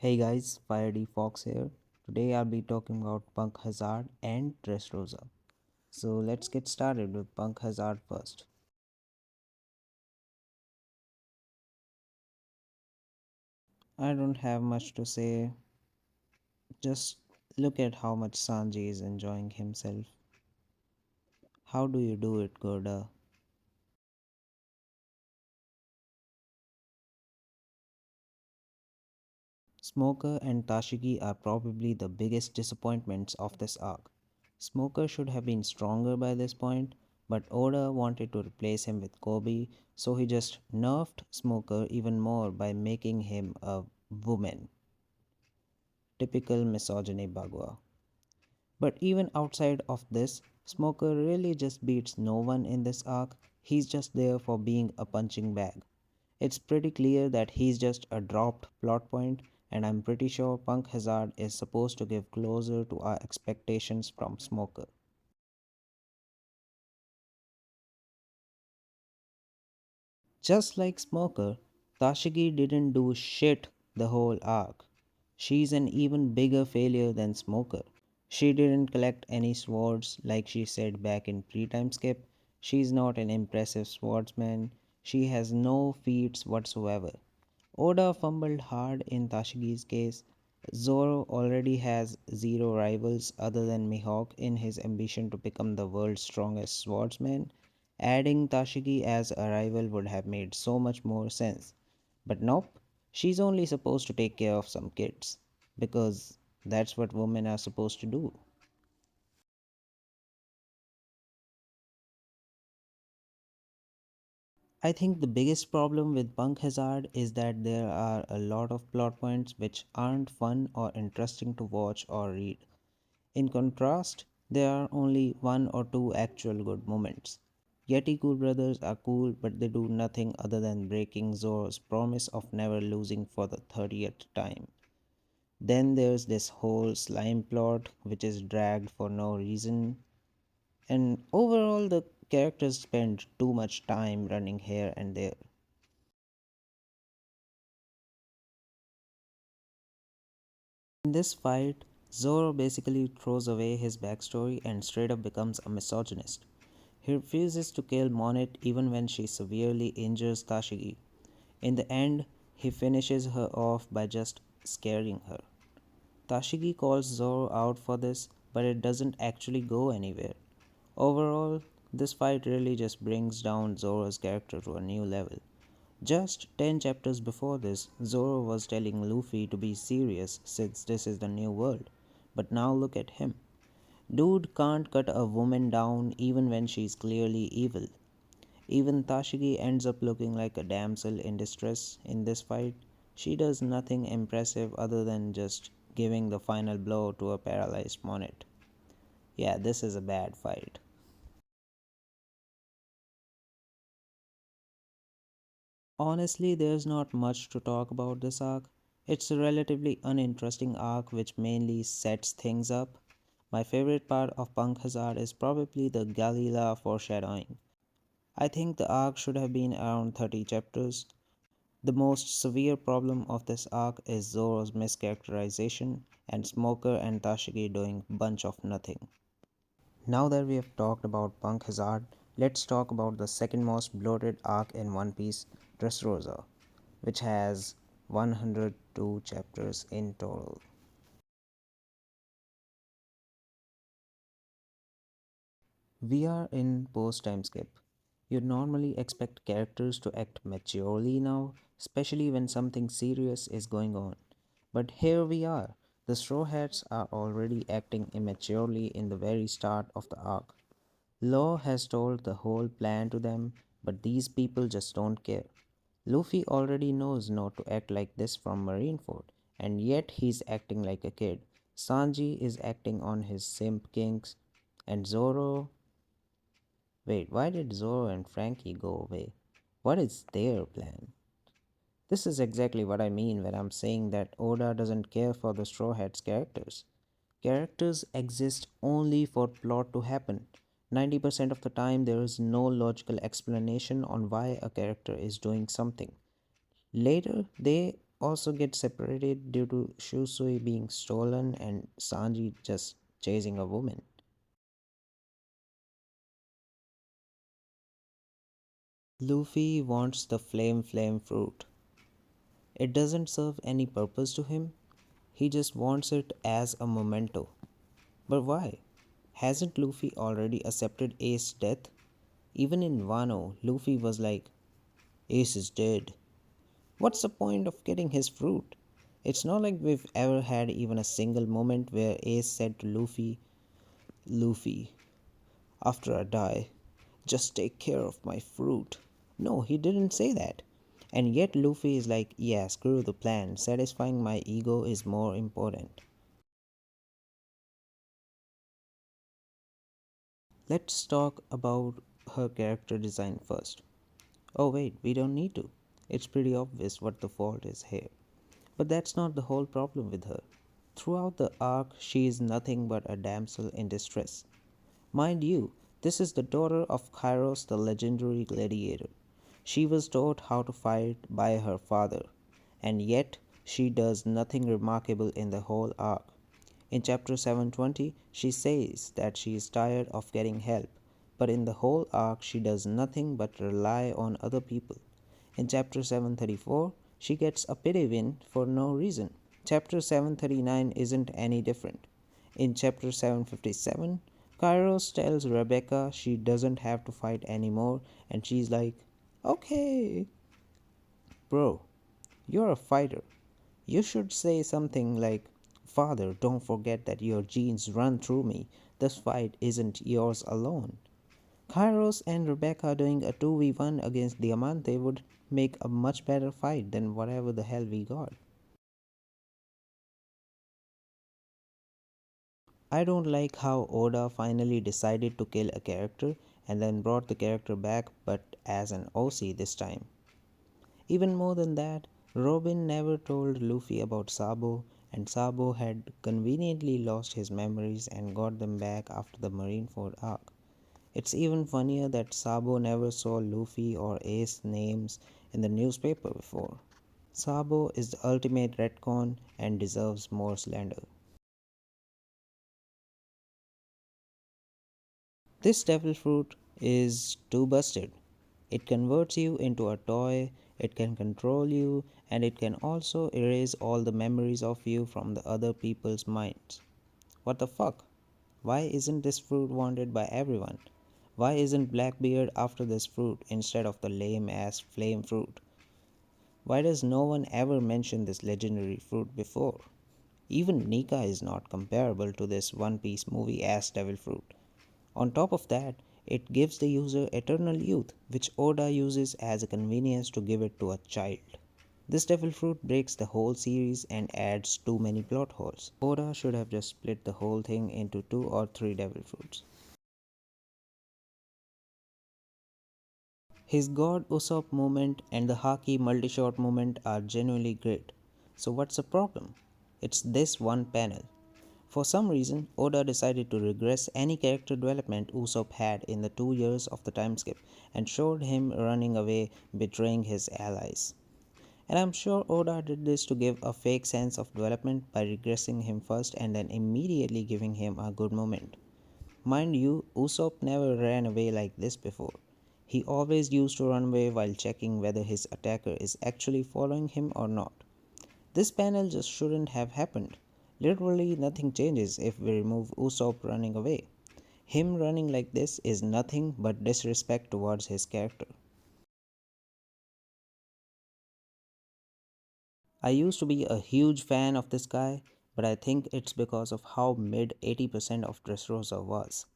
Hey guys, Fire D Fox here. Today I'll be talking about Punk Hazard and Dressrosa. So let's get started with Punk Hazard first. I don't have much to say, just look at how much Sanji is enjoying himself. How do you do it, Gorda? Smoker and Tashigi are probably the biggest disappointments of this arc. Smoker should have been stronger by this point, but Oda wanted to replace him with Kobe, so he just nerfed Smoker even more by making him a woman. Typical misogyny Bagua. But even outside of this, Smoker really just beats no one in this arc. He's just there for being a punching bag. It's pretty clear that he's just a dropped plot point, and I'm pretty sure Punk Hazard is supposed to give closer to our expectations from Smoker. Just like Smoker, Tashigi didn't do shit the whole arc. She's an even bigger failure than Smoker. She didn't collect any swords like she said back in pre-time skip. She's not an impressive swordsman. She has no feats whatsoever. Oda fumbled hard in Tashigi's case. Zoro already has zero rivals other than Mihawk in his ambition to become the world's strongest swordsman. Adding Tashigi as a rival would have made so much more sense. But nope, she's only supposed to take care of some kids. Because that's what women are supposed to do. I think the biggest problem with Punk Hazard is that there are a lot of plot points which aren't fun or interesting to watch or read. In contrast, there are only one or two actual good moments. Yeti Cool Brothers are cool, but they do nothing other than breaking Zoro's promise of never losing for the 30th time. Then there's this whole slime plot, which is dragged for no reason, and overall, the characters spend too much time running here and there. In this fight, Zoro basically throws away his backstory and straight up becomes a misogynist. He refuses to kill Monet even when she severely injures Tashigi. In the end, he finishes her off by just scaring her. Tashigi calls Zoro out for this, but it doesn't actually go anywhere. Overall, this fight really just brings down Zoro's character to a new level. Just 10 chapters before this, Zoro was telling Luffy to be serious since this is the new world. But now look at him. Dude can't cut a woman down even when she's clearly evil. Even Tashigi ends up looking like a damsel in distress in this fight. She does nothing impressive other than just giving the final blow to a paralyzed Monet. Yeah, this is a bad fight. Honestly, there's not much to talk about this arc. It's a relatively uninteresting arc which mainly sets things up. My favorite part of Punk Hazard is probably the Galila foreshadowing. I think the arc should have been around 30 chapters. The most severe problem of this arc is Zoro's mischaracterization and Smoker and Tashigi doing bunch of nothing. Now that we have talked about Punk Hazard, let's talk about the second most bloated arc in One Piece, Dressrosa, which has 102 chapters in total. We are in post time skip. You'd normally expect characters to act maturely now, especially when something serious is going on. But here we are. The Straw Hats are already acting immaturely in the very start of the arc. Law has told the whole plan to them, but these people just don't care. Luffy already knows not to act like this from Marineford, and yet he's acting like a kid. Sanji is acting on his simp kinks, and Zoro. Wait, why did Zoro and Frankie go away? What is their plan? This is exactly what I mean when I'm saying that Oda doesn't care for the Straw Hats characters. Characters exist only for plot to happen. 90% of the time, there is no logical explanation on why a character is doing something. Later, they also get separated due to Shusui being stolen and Sanji just chasing a woman. Luffy wants the flame fruit. It doesn't serve any purpose to him. He just wants it as a memento. But why? Hasn't Luffy already accepted Ace's death? Even in Wano, Luffy was like, Ace is dead. What's the point of getting his fruit? It's not like we've ever had even a single moment where Ace said to Luffy, Luffy, after I die, just take care of my fruit. No, he didn't say that. And yet Luffy is like, yeah, screw the plan. Satisfying my ego is more important. Let's talk about her character design first. Oh, wait, we don't need to. It's pretty obvious what the fault is here. But that's not the whole problem with her. Throughout the arc, she is nothing but a damsel in distress. Mind you, this is the daughter of Kairos, the legendary gladiator. She was taught how to fight by her father, and yet she does nothing remarkable in the whole arc. In chapter 720, she says that she is tired of getting help, but in the whole arc, she does nothing but rely on other people. In chapter 734, she gets a pity win for no reason. Chapter 739 isn't any different. In chapter 757, Kairos tells Rebecca she doesn't have to fight anymore, and she's like, okay, bro, you're a fighter. You should say something like, Father, don't forget that your genes run through me. This fight isn't yours alone. Kairos and Rebecca doing a 2v1 against Diamante would make a much better fight than whatever the hell we got. I don't like how Oda finally decided to kill a character and then brought the character back but as an OC this time. Even more than that, Robin never told Luffy about Sabo, and Sabo had conveniently lost his memories and got them back after the Marineford arc. It's even funnier that Sabo never saw Luffy or Ace names in the newspaper before. Sabo is the ultimate retcon and deserves more slander. This devil fruit is too busted. It converts you into a toy, it can control you, and it can also erase all the memories of you from the other people's minds. What the fuck? Why isn't this fruit wanted by everyone? Why isn't Blackbeard after this fruit instead of the lame ass flame fruit? Why does no one ever mention this legendary fruit before? Even Nika is not comparable to this One Piece movie ass devil fruit. On top of that, it gives the user eternal youth, which Oda uses as a convenience to give it to a child. This devil fruit breaks the whole series and adds too many plot holes. Oda should have just split the whole thing into 2 or 3 devil fruits. His God Usopp moment and the Haki multi-shot moment are genuinely great. So what's the problem? It's this one panel. For some reason, Oda decided to regress any character development Usopp had in the 2 years of the time skip and showed him running away, betraying his allies. And I'm sure Oda did this to give a fake sense of development by regressing him first and then immediately giving him a good moment. Mind you, Usopp never ran away like this before. He always used to run away while checking whether his attacker is actually following him or not. This panel just shouldn't have happened. Literally nothing changes if we remove Usopp running away. Him running like this is nothing but disrespect towards his character. I used to be a huge fan of this guy, but I think it's because of how mid 80% of Dressrosa was.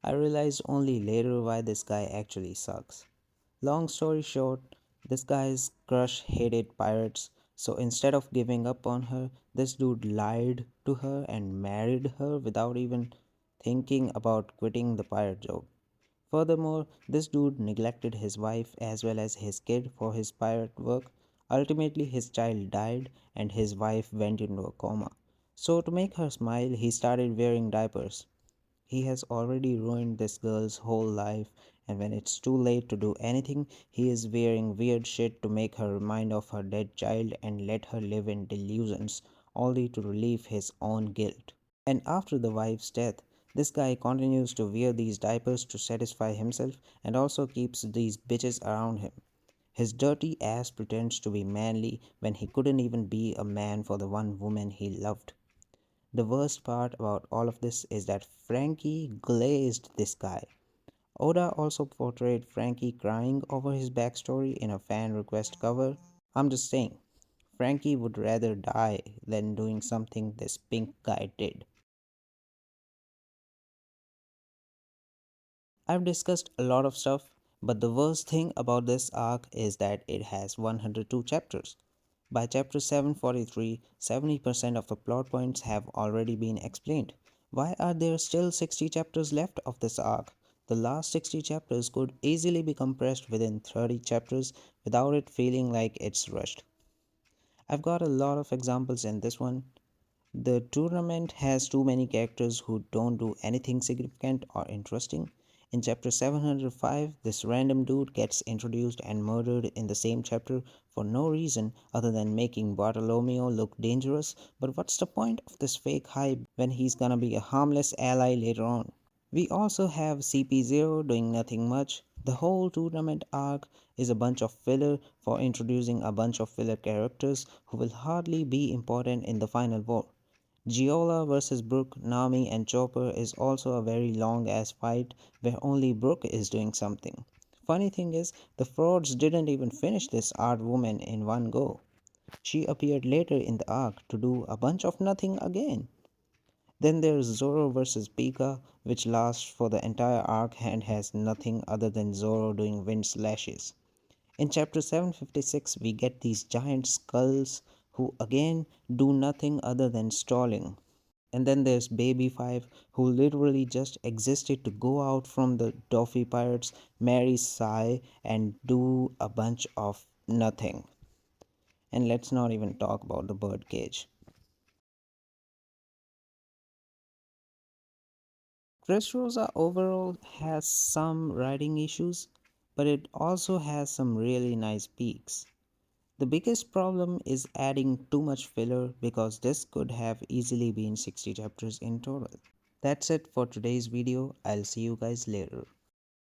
I realized only later why this guy actually sucks. Long story short, this guy's crush hated pirates, so instead of giving up on her, this dude lied to her and married her without even thinking about quitting the pirate job. Furthermore, this dude neglected his wife as well as his kid for his pirate work. Ultimately, his child died and his wife went into a coma. So, to make her smile, he started wearing diapers. He has already ruined this girl's whole life, and when it's too late to do anything, he is wearing weird shit to make her remind of her dead child and let her live in delusions, only to relieve his own guilt. And after the wife's death, this guy continues to wear these diapers to satisfy himself and also keeps these bitches around him. His dirty ass pretends to be manly when he couldn't even be a man for the one woman he loved. The worst part about all of this is that Frankie glazed this guy. Oda also portrayed Frankie crying over his backstory in a fan request cover. I'm just saying, Frankie would rather die than doing something this pink guy did. I've discussed a lot of stuff, but the worst thing about this arc is that it has 102 chapters. By chapter 743, 70% of the plot points have already been explained. Why are there still 60 chapters left of this arc? The last 60 chapters could easily be compressed within 30 chapters without it feeling like it's rushed. I've got a lot of examples in this one. The tournament has too many characters who don't do anything significant or interesting. In chapter 705, this random dude gets introduced and murdered in the same chapter for no reason other than making Bartolomeo look dangerous. But what's the point of this fake hype when he's gonna be a harmless ally later on? We also have CP0 doing nothing much. The whole tournament arc is a bunch of filler for introducing a bunch of filler characters who will hardly be important in the final war. Giola versus Brook, Nami, and Chopper is also a very long ass fight where only Brook is doing something. Funny thing is, the frauds didn't even finish this art woman in one go. She appeared later in the arc to do a bunch of nothing again. Then there's Zoro versus Pika, which lasts for the entire arc and has nothing other than Zoro doing wind slashes. In chapter 756, we get these giant skulls who again do nothing other than stalling. And then there's Baby 5, who literally just existed to go out from the Doffy pirates, marry Sai, and do a bunch of nothing. And let's not even talk about the birdcage. Dressrosa overall has some writing issues, but it also has some really nice peaks. The biggest problem is adding too much filler because this could have easily been 60 chapters in total. That's it for today's video. I'll see you guys later.